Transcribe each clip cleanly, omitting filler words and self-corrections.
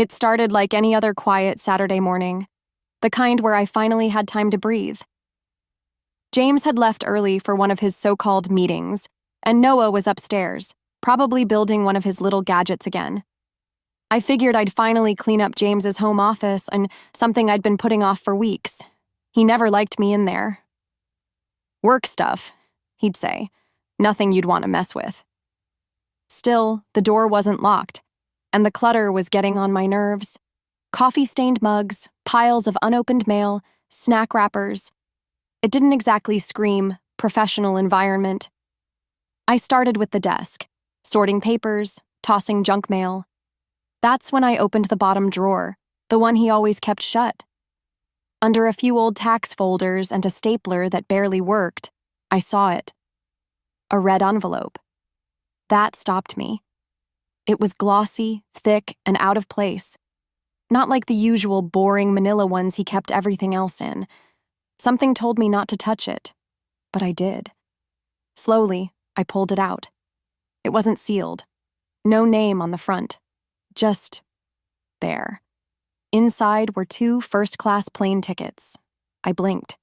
It started like any other quiet Saturday morning, the kind where I finally had time to breathe. James had left early for one of his so-called meetings, and Noah was upstairs, probably building one of his little gadgets again. I figured I'd finally clean up James's home office, and something I'd been putting off for weeks. He never liked me in there. "Work stuff," he'd say. "Nothing you'd want to mess with." Still, the door wasn't locked, and the clutter was getting on my nerves. Coffee-stained mugs, piles of unopened mail, snack wrappers. It didn't exactly scream professional environment. I started with the desk, sorting papers, tossing junk mail. That's when I opened the bottom drawer, the one he always kept shut. Under a few old tax folders and a stapler that barely worked, I saw it. A red envelope. That stopped me. It was glossy, thick, and out of place. Not like the usual boring manila ones he kept everything else in. Something told me not to touch it, but I did. Slowly, I pulled it out. It wasn't sealed. No name on the front. Just there. Inside were 2 first-class plane tickets. I blinked.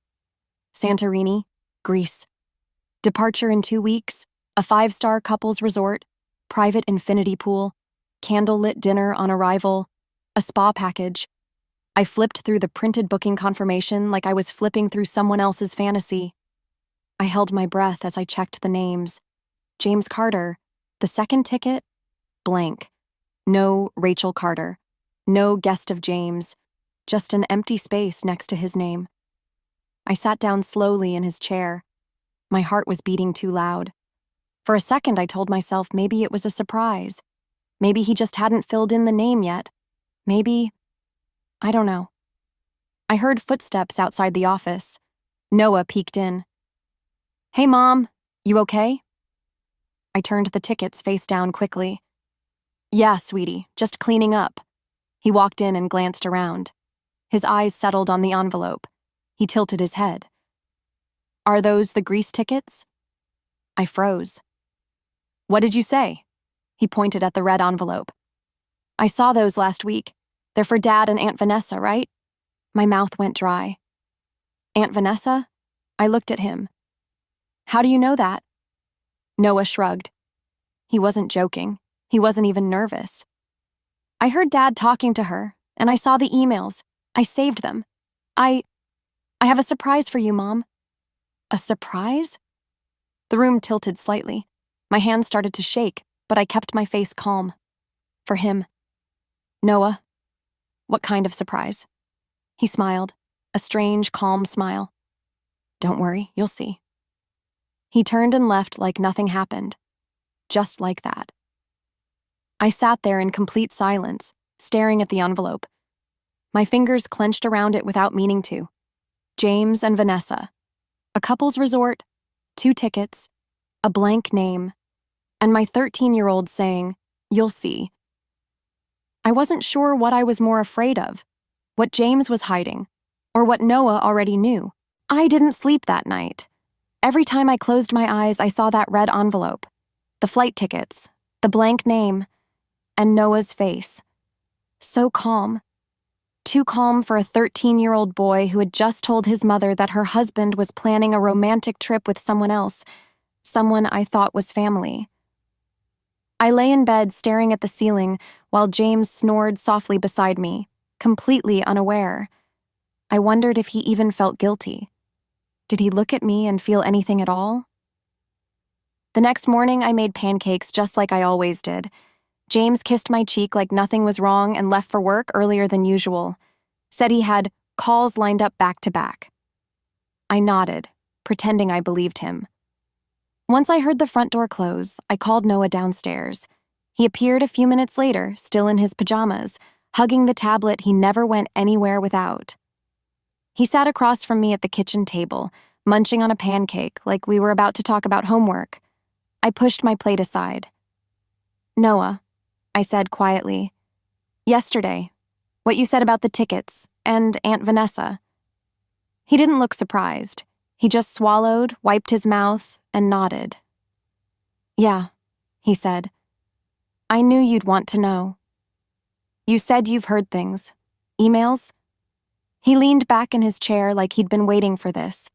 Santorini, Greece. Departure in 2 weeks, a 5-star couples resort, private infinity pool, candlelit dinner on arrival, a spa package. I flipped through the printed booking confirmation like I was flipping through someone else's fantasy. I held my breath as I checked the names. James Carter. The second ticket? Blank. No Rachel Carter. No guest of James. Just an empty space next to his name. I sat down slowly in his chair. My heart was beating too loud. For a second, I told myself maybe it was a surprise. Maybe he just hadn't filled in the name yet. Maybe... I don't know. I heard footsteps outside the office. Noah peeked in. "Hey, Mom, you okay?" I turned the tickets face down quickly. "Yeah, sweetie, just cleaning up." He walked in and glanced around. His eyes settled on the envelope. He tilted his head. "Are those the Greece tickets?" I froze. "What did you say?" He pointed at the red envelope. "I saw those last week. They're for Dad and Aunt Vanessa, right?" My mouth went dry. "Aunt Vanessa?" I looked at him. "How do you know that?" Noah shrugged. He wasn't joking. He wasn't even nervous. "I heard Dad talking to her, and I saw the emails. I saved them. I have a surprise for you, Mom." "A surprise?" The room tilted slightly. My hands started to shake, but I kept my face calm. For him. "Noah, what kind of surprise?" He smiled, a strange, calm smile. "Don't worry, you'll see." He turned and left like nothing happened. Just like that. I sat there in complete silence, staring at the envelope. My fingers clenched around it without meaning to. James and Vanessa. A couple's resort, 2 tickets, a blank name, and my 13-year-old saying, "You'll see." I wasn't sure what I was more afraid of, what James was hiding, or what Noah already knew. I didn't sleep that night. Every time I closed my eyes, I saw that red envelope, the flight tickets, the blank name, and Noah's face. So calm. Too calm for a 13-year-old boy who had just told his mother that her husband was planning a romantic trip with someone else, someone I thought was family. I lay in bed staring at the ceiling while James snored softly beside me, completely unaware. I wondered if he even felt guilty. Did he look at me and feel anything at all? The next morning, I made pancakes just like I always did. James kissed my cheek like nothing was wrong and left for work earlier than usual. Said he had calls lined up back to back. I nodded, pretending I believed him. Once I heard the front door close, I called Noah downstairs. He appeared a few minutes later, still in his pajamas, hugging the tablet he never went anywhere without. He sat across from me at the kitchen table, munching on a pancake like we were about to talk about homework. I pushed my plate aside. "Noah," I said quietly, "yesterday, what you said about the tickets and Aunt Vanessa." He didn't look surprised. He just swallowed, wiped his mouth, and nodded. "Yeah," he said. "I knew you'd want to know." You said you've heard things. Emails? He leaned back in his chair like he'd been waiting for this.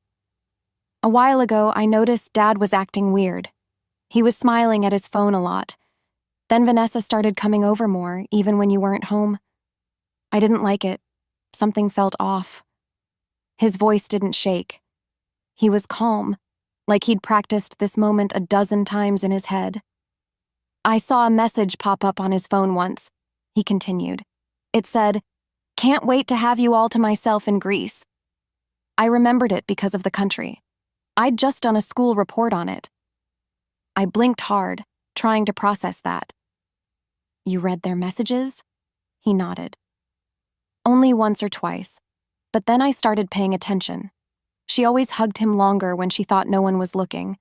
A while ago, I noticed Dad was acting weird. He was smiling at his phone a lot. Then Vanessa started coming over more, even when you weren't home. I didn't like it. Something felt off. His voice didn't shake. He was calm, like he'd practiced this moment a dozen times in his head. I saw a message pop up on his phone once, he continued. It said, "Can't wait to have you all to myself in Greece." I remembered it because of the country. I'd just done a school report on it. I blinked hard, trying to process that. You read their messages? He nodded. Only once or twice, but then I started paying attention. She always hugged him longer when she thought no one was looking.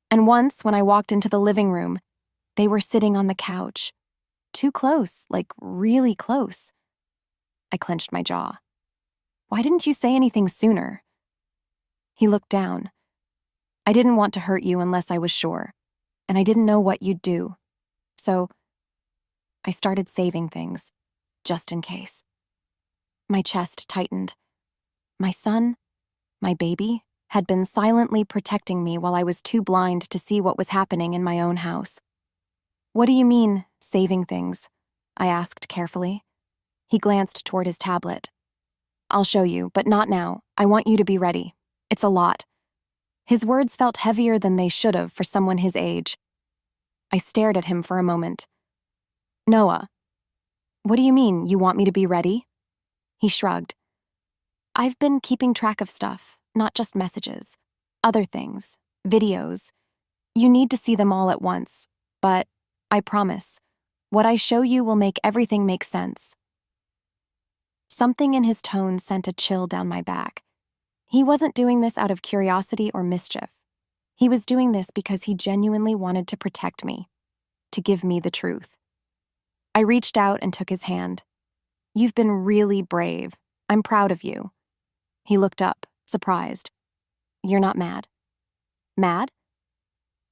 And once, when I walked into the living room, they were sitting on the couch. Too close, like really close. I clenched my jaw. Why didn't you say anything sooner? He looked down. I didn't want to hurt you unless I was sure, and I didn't know what you'd do. So I started saving things, just in case. My chest tightened. My son, my baby, had been silently protecting me while I was too blind to see what was happening in my own house. What do you mean, saving things? I asked carefully. He glanced toward his tablet. I'll show you, but not now. I want you to be ready. It's a lot. His words felt heavier than they should have for someone his age. I stared at him for a moment. Noah, what do you mean, you want me to be ready? He shrugged. I've been keeping track of stuff, not just messages. Other things, videos. You need to see them all at once, but I promise, what I show you will make everything make sense. Something in his tone sent a chill down my back. He wasn't doing this out of curiosity or mischief. He was doing this because he genuinely wanted to protect me, to give me the truth. I reached out and took his hand. You've been really brave. I'm proud of you. He looked up, surprised. You're not mad? Mad?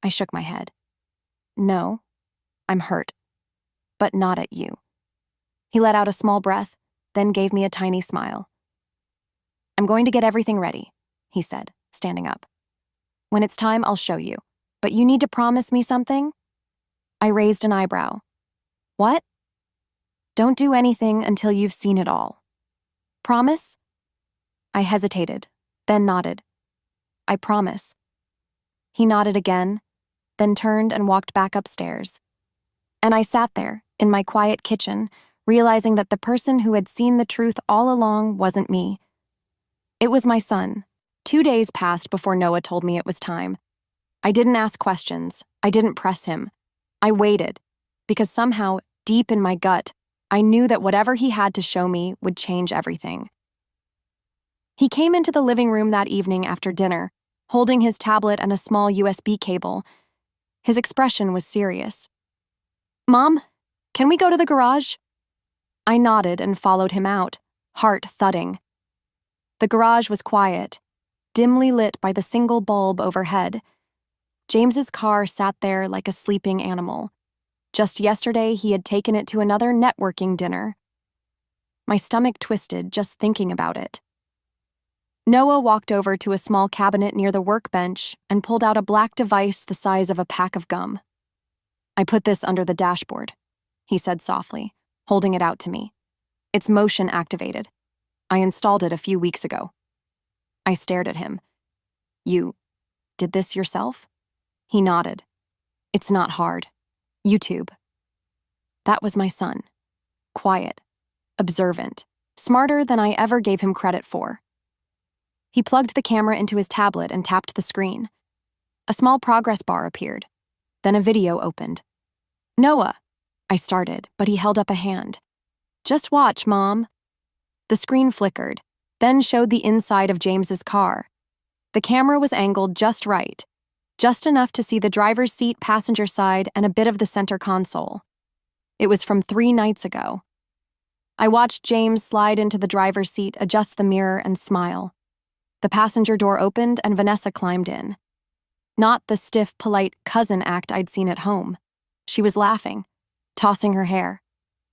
I shook my head. No, I'm hurt, but not at you. He let out a small breath, then gave me a tiny smile. I'm going to get everything ready, he said, standing up. When it's time, I'll show you. But you need to promise me something? I raised an eyebrow. What? Don't do anything until you've seen it all. Promise? I hesitated, then nodded. I promise. He nodded again, then turned and walked back upstairs. And I sat there, in my quiet kitchen, realizing that the person who had seen the truth all along wasn't me. It was my son. 2 days passed before Noah told me it was time. I didn't ask questions. I didn't press him. I waited, because somehow, deep in my gut, I knew that whatever he had to show me would change everything. He came into the living room that evening after dinner, holding his tablet and a small USB cable. His expression was serious. Mom, can we go to the garage? I nodded and followed him out, heart thudding. The garage was quiet, dimly lit by the single bulb overhead. James's car sat there like a sleeping animal. Just yesterday, he had taken it to another networking dinner. My stomach twisted just thinking about it. Noah walked over to a small cabinet near the workbench and pulled out a black device the size of a pack of gum. I put this under the dashboard, he said softly, holding it out to me. It's motion activated. I installed it a few weeks ago. I stared at him. You did this yourself? He nodded. It's not hard. YouTube. That was my son. Quiet, observant, smarter than I ever gave him credit for. He plugged the camera into his tablet and tapped the screen. A small progress bar appeared. Then a video opened. Noah, I started, but he held up a hand. Just watch, Mom. The screen flickered, then showed the inside of James's car. The camera was angled just right, just enough to see the driver's seat, passenger side, and a bit of the center console. It was from 3 nights ago. I watched James slide into the driver's seat, adjust the mirror, and smile. The passenger door opened and Vanessa climbed in. Not the stiff, polite cousin act I'd seen at home. She was laughing, tossing her hair.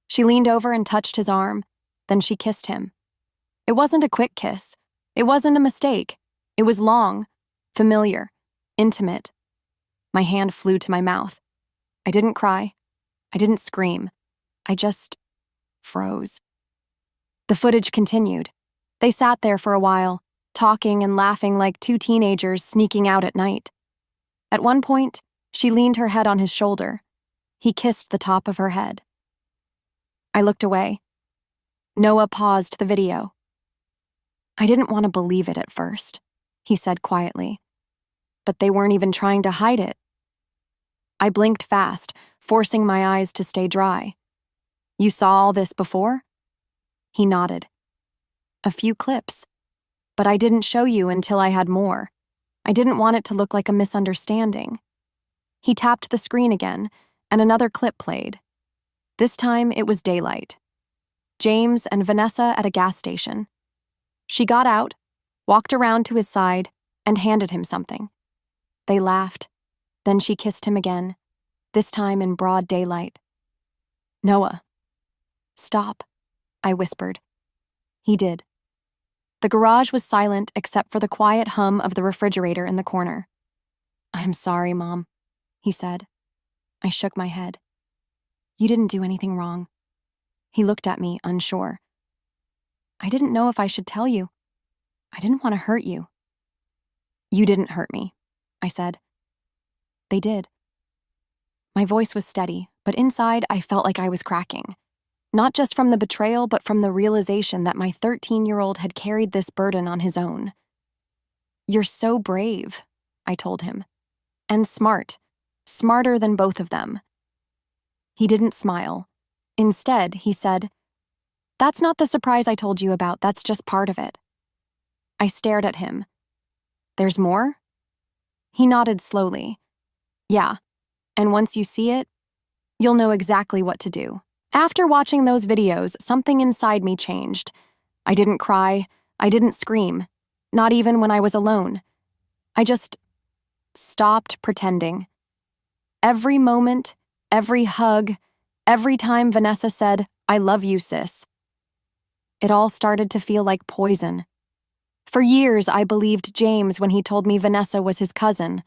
She leaned over and touched his arm, then she kissed him. It wasn't a quick kiss. It wasn't a mistake. It was long, familiar, intimate. My hand flew to my mouth. I didn't cry. I didn't scream. I just froze. The footage continued. They sat there for a while, talking and laughing like two teenagers sneaking out at night. At one point, she leaned her head on his shoulder. He kissed the top of her head. I looked away. Noah paused the video. I didn't want to believe it at first, he said quietly. But they weren't even trying to hide it. I blinked fast, forcing my eyes to stay dry. You saw all this before? He nodded. A few clips. But I didn't show you until I had more. I didn't want it to look like a misunderstanding. He tapped the screen again, and another clip played. This time it was daylight. James and Vanessa at a gas station. She got out, walked around to his side, and handed him something. They laughed. Then she kissed him again, this time in broad daylight. Noah. Stop, I whispered. He did. The garage was silent except for the quiet hum of the refrigerator in the corner. I'm sorry, Mom, he said. I shook my head. You didn't do anything wrong. He looked at me, unsure. I didn't know if I should tell you. I didn't want to hurt you. You didn't hurt me, I said. They did. My voice was steady, but inside I felt like I was cracking. Not just from the betrayal, but from the realization that my 13-year-old had carried this burden on his own. You're so brave, I told him. And smart. Smarter than both of them. He didn't smile. Instead, he said, That's not the surprise I told you about, that's just part of it. I stared at him. There's more? He nodded slowly. Yeah, and once you see it, you'll know exactly what to do. After watching those videos, something inside me changed. I didn't cry, I didn't scream, not even when I was alone. I just stopped pretending. Every moment, every hug, every time Vanessa said, I love you, sis. It all started to feel like poison. For years, I believed James when he told me Vanessa was his cousin.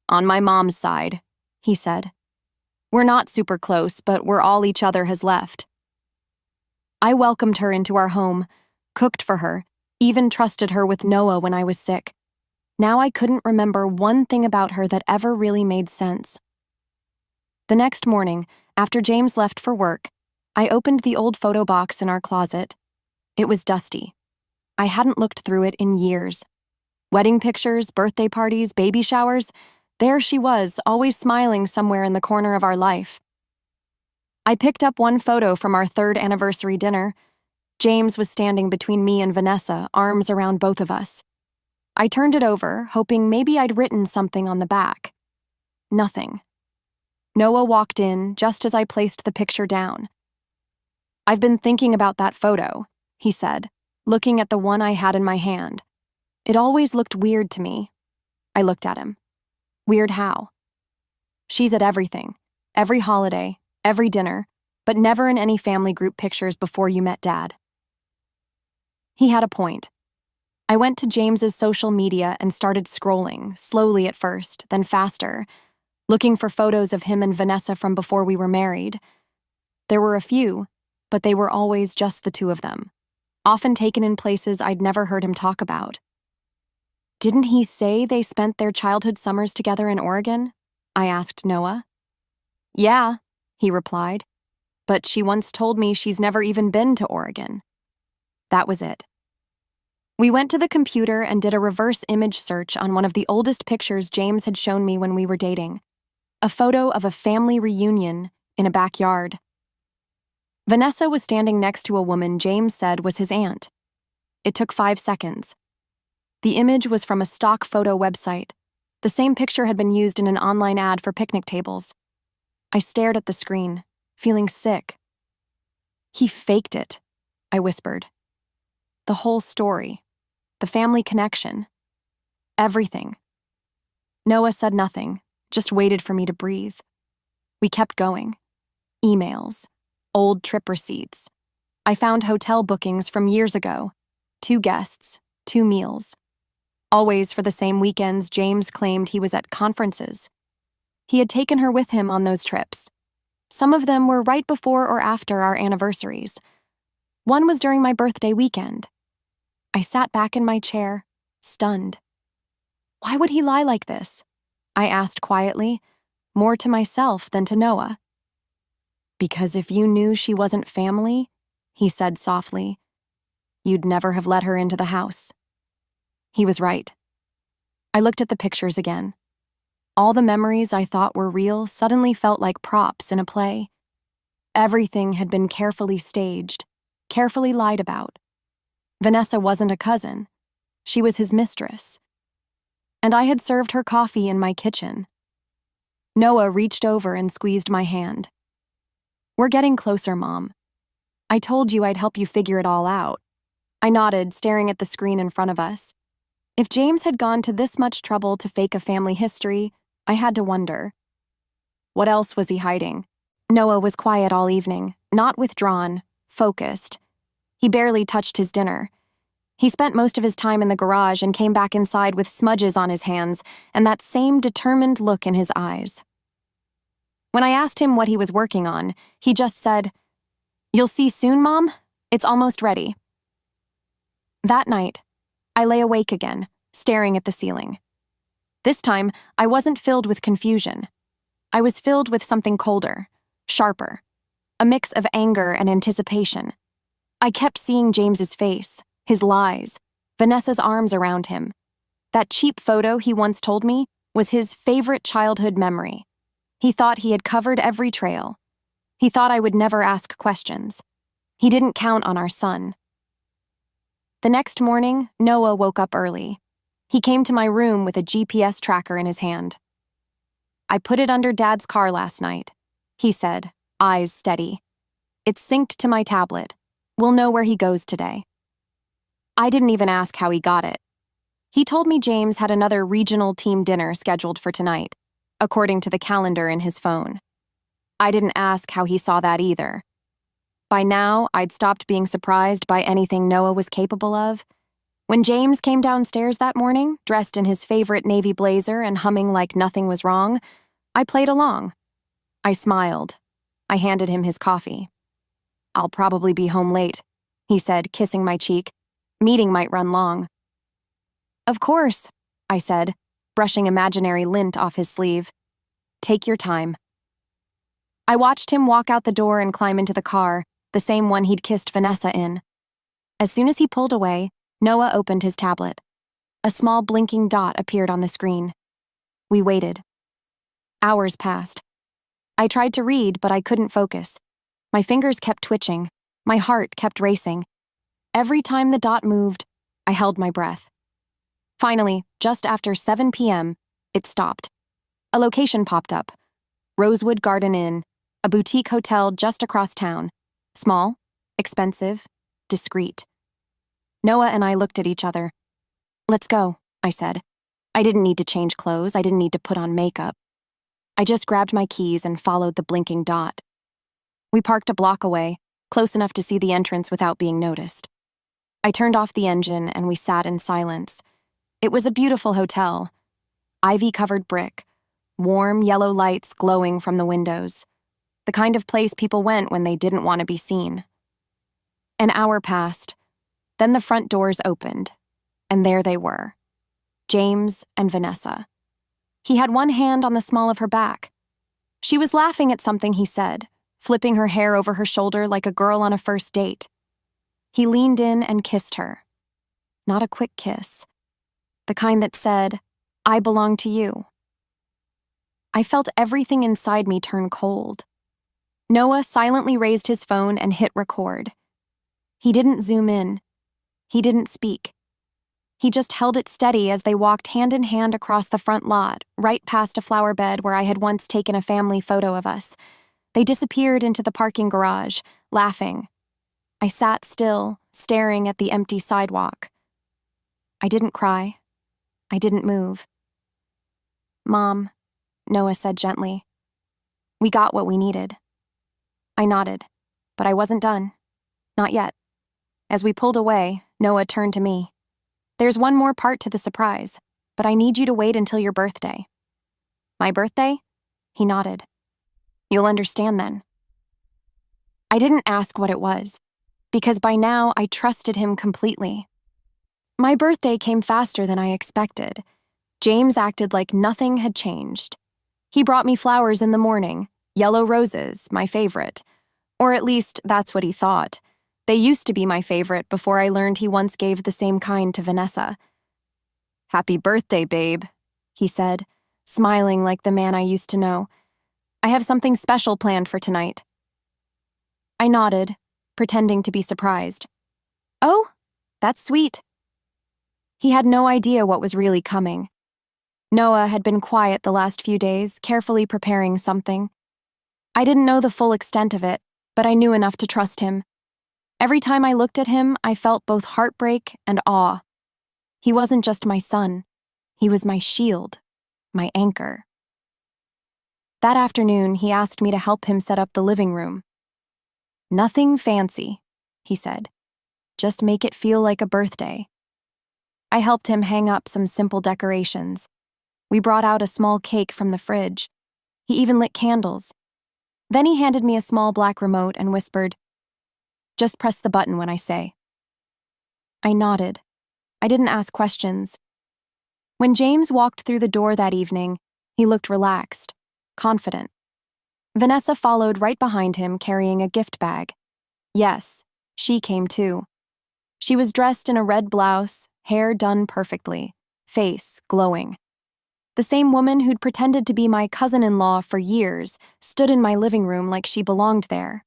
On my mom's side, he said. We're not super close, but we're all each other has left. I welcomed her into our home, cooked for her, even trusted her with Noah when I was sick. Now I couldn't remember one thing about her that ever really made sense. The next morning, after James left for work, I opened the old photo box in our closet. It was dusty. I hadn't looked through it in years. Wedding pictures, birthday parties, baby showers, there she was, always smiling somewhere in the corner of our life. I picked up one photo from our 3rd anniversary dinner. James was standing between me and Vanessa, arms around both of us. I turned it over, hoping maybe I'd written something on the back. Nothing. Noah walked in just as I placed the picture down. I've been thinking about that photo, he said, looking at the one I had in my hand. It always looked weird to me. I looked at him. Weird how? She's at everything, every holiday, every dinner, but never in any family group pictures before you met Dad. He had a point. I went to James's social media and started scrolling, slowly at first, then faster, looking for photos of him and Vanessa from before we were married. There were a few, but they were always just the two of them, often taken in places I'd never heard him talk about. Didn't he say they spent their childhood summers together in Oregon? I asked Noah. Yeah, he replied, but she once told me she's never even been to Oregon. That was it. We went to the computer and did a reverse image search on one of the oldest pictures James had shown me when we were dating, a photo of a family reunion in a backyard. Vanessa was standing next to a woman James said was his aunt. It took 5 seconds. The image was from a stock photo website. The same picture had been used in an online ad for picnic tables. I stared at the screen, feeling sick. He faked it, I whispered. The whole story, the family connection, everything. Noah said nothing, just waited for me to breathe. We kept going. Emails, old trip receipts. I found hotel bookings from years ago. 2 guests, 2 meals. Always for the same weekends James claimed he was at conferences. He had taken her with him on those trips. Some of them were right before or after our anniversaries. One was during my birthday weekend. I sat back in my chair, stunned. Why would he lie like this? I asked quietly, more to myself than to Noah. Because if you knew she wasn't family, he said softly, you'd never have let her into the house. He was right. I looked at the pictures again. All the memories I thought were real suddenly felt like props in a play. Everything had been carefully staged, carefully lied about. Vanessa wasn't a cousin. She was his mistress. And I had served her coffee in my kitchen. Noah reached over and squeezed my hand. We're getting closer, Mom. I told you I'd help you figure it all out. I nodded, staring at the screen in front of us. If James had gone to this much trouble to fake a family history, I had to wonder. What else was he hiding? Noah was quiet all evening, not withdrawn, focused. He barely touched his dinner. He spent most of his time in the garage and came back inside with smudges on his hands and that same determined look in his eyes. When I asked him what he was working on, he just said, "You'll see soon, Mom. It's almost ready." That night, I lay awake again, staring at the ceiling. This time, I wasn't filled with confusion. I was filled with something colder, sharper, a mix of anger and anticipation. I kept seeing James's face, his lies, Vanessa's arms around him. That cheap photo he once told me was his favorite childhood memory. He thought he had covered every trail. He thought I would never ask questions. He didn't count on our son. The next morning, Noah woke up early. He came to my room with a GPS tracker in his hand. "I put it under Dad's car last night," he said, eyes steady. "It's synced to my tablet. We'll know where he goes today." I didn't even ask how he got it. He told me James had another regional team dinner scheduled for tonight, according to the calendar in his phone. I didn't ask how he saw that either. By now, I'd stopped being surprised by anything Noah was capable of. When James came downstairs that morning, dressed in his favorite navy blazer and humming like nothing was wrong, I played along. I smiled. I handed him his coffee. "I'll probably be home late," he said, kissing my cheek. "Meeting might run long." "Of course," I said, brushing imaginary lint off his sleeve. "Take your time." I watched him walk out the door and climb into the car, the same one he'd kissed Vanessa in. As soon as he pulled away, Noah opened his tablet. A small blinking dot appeared on the screen. We waited. Hours passed. I tried to read, but I couldn't focus. My fingers kept twitching. My heart kept racing. Every time the dot moved, I held my breath. Finally, just after 7 p.m., it stopped. A location popped up. Rosewood Garden Inn, a boutique hotel just across town. Small, expensive, discreet. Noah and I looked at each other. "Let's go," I said. I didn't need to change clothes. I didn't need to put on makeup. I just grabbed my keys and followed the blinking dot. We parked a block away, close enough to see the entrance without being noticed. I turned off the engine and we sat in silence. It was a beautiful hotel. Ivy-covered brick, warm yellow lights glowing from the windows. The kind of place people went when they didn't want to be seen. An hour passed. Then the front doors opened, and there they were, James and Vanessa. He had one hand on the small of her back. She was laughing at something he said, flipping her hair over her shoulder like a girl on a first date. He leaned in and kissed her. Not a quick kiss. The kind that said, "I belong to you." I felt everything inside me turn cold. Noah silently raised his phone and hit record. He didn't zoom in. He didn't speak. He just held it steady as they walked hand in hand across the front lot, right past a flower bed where I had once taken a family photo of us. They disappeared into the parking garage, laughing. I sat still, staring at the empty sidewalk. I didn't cry. I didn't move. "Mom," Noah said gently. "We got what we needed." I nodded. But I wasn't done. Not yet. As we pulled away, Noah turned to me. There's one more part to the surprise, but I need you to wait until your birthday. My birthday? He nodded. You'll understand then. I didn't ask what it was, because by now I trusted him completely. My birthday came faster than I expected. James acted like nothing had changed. He brought me flowers in the morning, yellow roses, my favorite. Or at least that's what he thought. They used to be my favorite before I learned he once gave the same kind to Vanessa. Happy birthday, babe, he said, smiling like the man I used to know. I have something special planned for tonight. I nodded, pretending to be surprised. Oh, that's sweet. He had no idea what was really coming. Noah had been quiet the last few days, carefully preparing something. I didn't know the full extent of it, but I knew enough to trust him. Every time I looked at him, I felt both heartbreak and awe. He wasn't just my son. He was my shield, my anchor. That afternoon, he asked me to help him set up the living room. Nothing fancy, he said. Just make it feel like a birthday. I helped him hang up some simple decorations. We brought out a small cake from the fridge. He even lit candles. Then he handed me a small black remote and whispered, "Just press the button when I say." I nodded. I didn't ask questions. When James walked through the door that evening, he looked relaxed, confident. Vanessa followed right behind him, carrying a gift bag. Yes, she came too. She was dressed in a red blouse, hair done perfectly, face glowing. The same woman who'd pretended to be my cousin-in-law for years stood in my living room like she belonged there.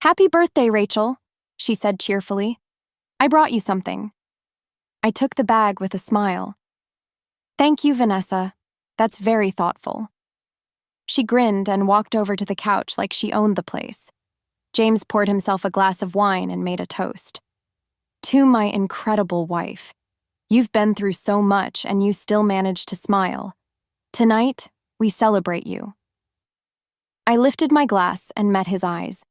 "Happy birthday, Rachel," she said cheerfully. "I brought you something." I took the bag with a smile. "Thank you, Vanessa. That's very thoughtful." She grinned and walked over to the couch like she owned the place. James poured himself a glass of wine and made a toast. "To my incredible wife. You've been through so much and you still managed to smile. Tonight, we celebrate you." I lifted my glass and met his eyes.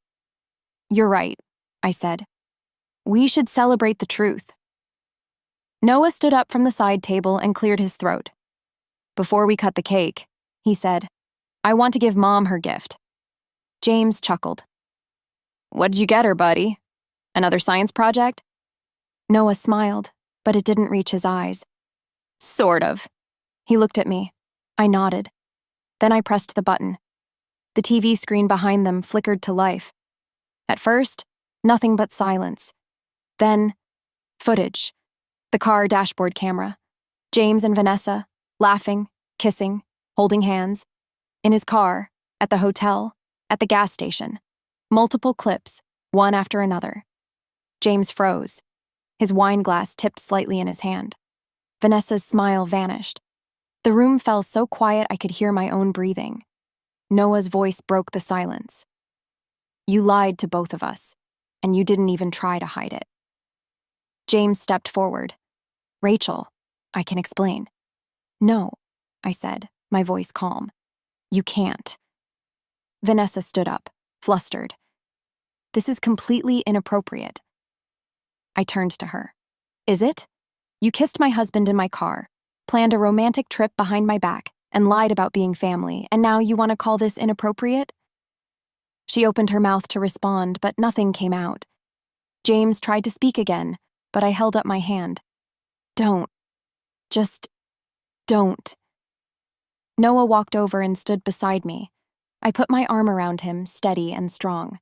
"You're right," I said. "We should celebrate the truth." Noah stood up from the side table and cleared his throat. "Before we cut the cake," he said, "I want to give Mom her gift." James chuckled. "What did you get her, buddy? Another science project?" Noah smiled, but it didn't reach his eyes. "Sort of." He looked at me. I nodded. Then I pressed the button. The TV screen behind them flickered to life. At first, nothing but silence. Then, footage. The car dashboard camera. James and Vanessa, laughing, kissing, holding hands. In his car, at the hotel, at the gas station. Multiple clips, one after another. James froze. His wine glass tipped slightly in his hand. Vanessa's smile vanished. The room fell so quiet I could hear my own breathing. Noah's voice broke the silence. "You lied to both of us, and you didn't even try to hide it." James stepped forward. "Rachel, I can explain." "No," I said, my voice calm. "You can't." Vanessa stood up, flustered. "This is completely inappropriate." I turned to her. "Is it? You kissed my husband in my car, planned a romantic trip behind my back, and lied about being family, and now you want to call this inappropriate?" She opened her mouth to respond, but nothing came out. James tried to speak again, but I held up my hand. "Don't. Just don't." Noah walked over and stood beside me. I put my arm around him, steady and strong.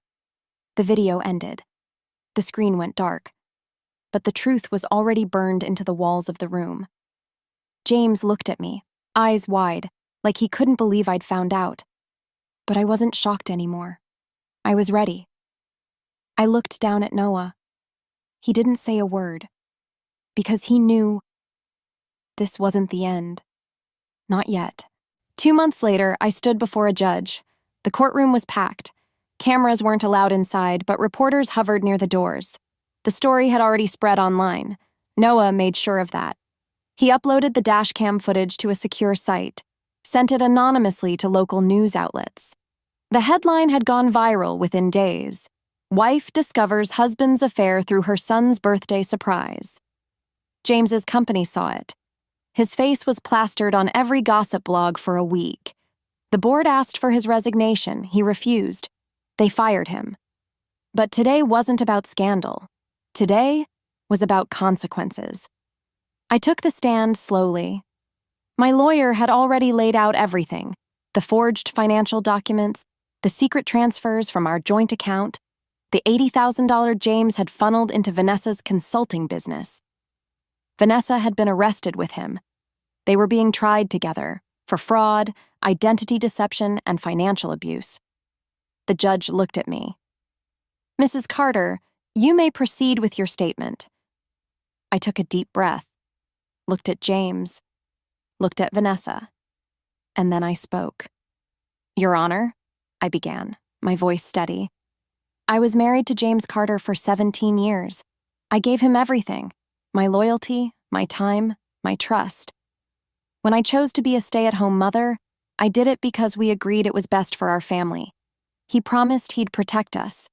The video ended. The screen went dark. But the truth was already burned into the walls of the room. James looked at me, eyes wide, like he couldn't believe I'd found out. But I wasn't shocked anymore. I was ready. I looked down at Noah. He didn't say a word. Because he knew this wasn't the end. Not yet. 2 months later, I stood before a judge. The courtroom was packed. Cameras weren't allowed inside, but reporters hovered near the doors. The story had already spread online. Noah made sure of that. He uploaded the dashcam footage to a secure site, sent it anonymously to local news outlets. The headline had gone viral within days. Wife discovers husband's affair through her son's birthday surprise. James's company saw it. His face was plastered on every gossip blog for a week. The board asked for his resignation. He refused. They fired him. But today wasn't about scandal. Today was about consequences. I took the stand slowly. My lawyer had already laid out everything: the forged financial documents, the secret transfers from our joint account, the $80,000 James had funneled into Vanessa's consulting business. Vanessa had been arrested with him. They were being tried together for fraud, identity deception, and financial abuse. The judge looked at me. "Mrs. Carter, you may proceed with your statement." I took a deep breath, looked at James, looked at Vanessa, and then I spoke. "Your Honor," I began, my voice steady. "I was married to James Carter for 17 years. I gave him everything: my loyalty, my time, my trust. When I chose to be a stay-at-home mother, I did it because we agreed it was best for our family. He promised he'd protect us.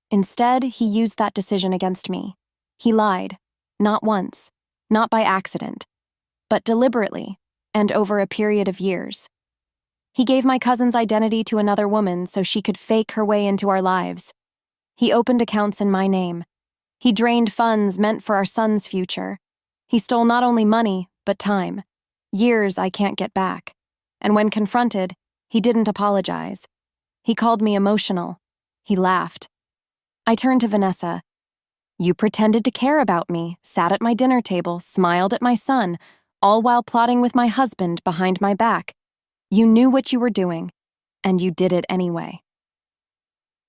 Instead, he used that decision against me. He lied, not once, not by accident, but deliberately, and over a period of years. He gave my cousin's identity to another woman so she could fake her way into our lives. He opened accounts in my name. He drained funds meant for our son's future. He stole not only money, but time. Years I can't get back. And when confronted, he didn't apologize. He called me emotional. He laughed. I turned to Vanessa. "You pretended to care about me, sat at my dinner table, smiled at my son, all while plotting with my husband behind my back. You knew what you were doing, and you did it anyway."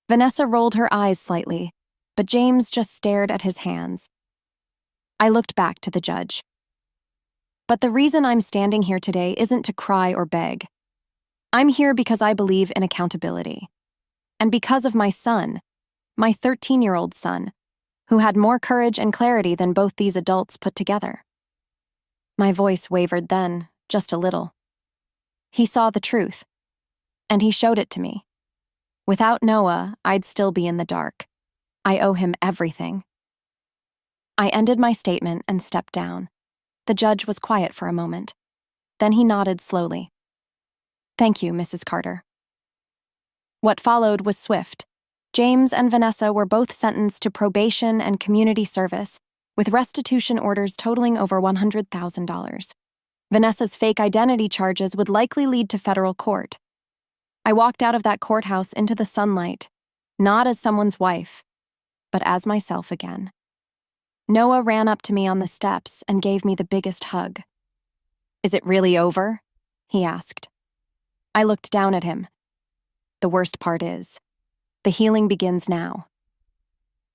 Vanessa rolled her eyes slightly, but James just stared at his hands. I looked back to the judge. "But the reason I'm standing here today isn't to cry or beg. I'm here because I believe in accountability. And because of my son, my 13-year-old son, who had more courage and clarity than both these adults put together." My voice wavered then, just a little. He saw the truth, and he showed it to me. Without Noah, I'd still be in the dark. I owe him everything. I ended my statement and stepped down. The judge was quiet for a moment. Then he nodded slowly. "Thank you, Mrs. Carter." What followed was swift. James and Vanessa were both sentenced to probation and community service, with restitution orders totaling over $100,000. Vanessa's fake identity charges would likely lead to federal court. I walked out of that courthouse into the sunlight, not as someone's wife, but as myself again. Noah ran up to me on the steps and gave me the biggest hug. "Is it really over?" he asked. I looked down at him. "The worst part is, the healing begins now."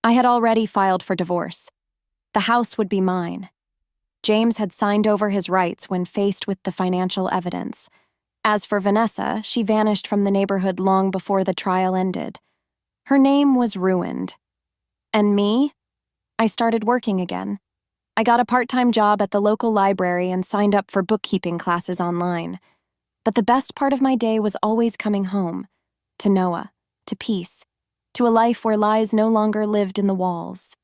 I had already filed for divorce. The house would be mine. James had signed over his rights when faced with the financial evidence. As for Vanessa, she vanished from the neighborhood long before the trial ended. Her name was ruined. And me? I started working again. I got a part-time job at the local library and signed up for bookkeeping classes online. But the best part of my day was always coming home, to Noah, to peace, to a life where lies no longer lived in the walls.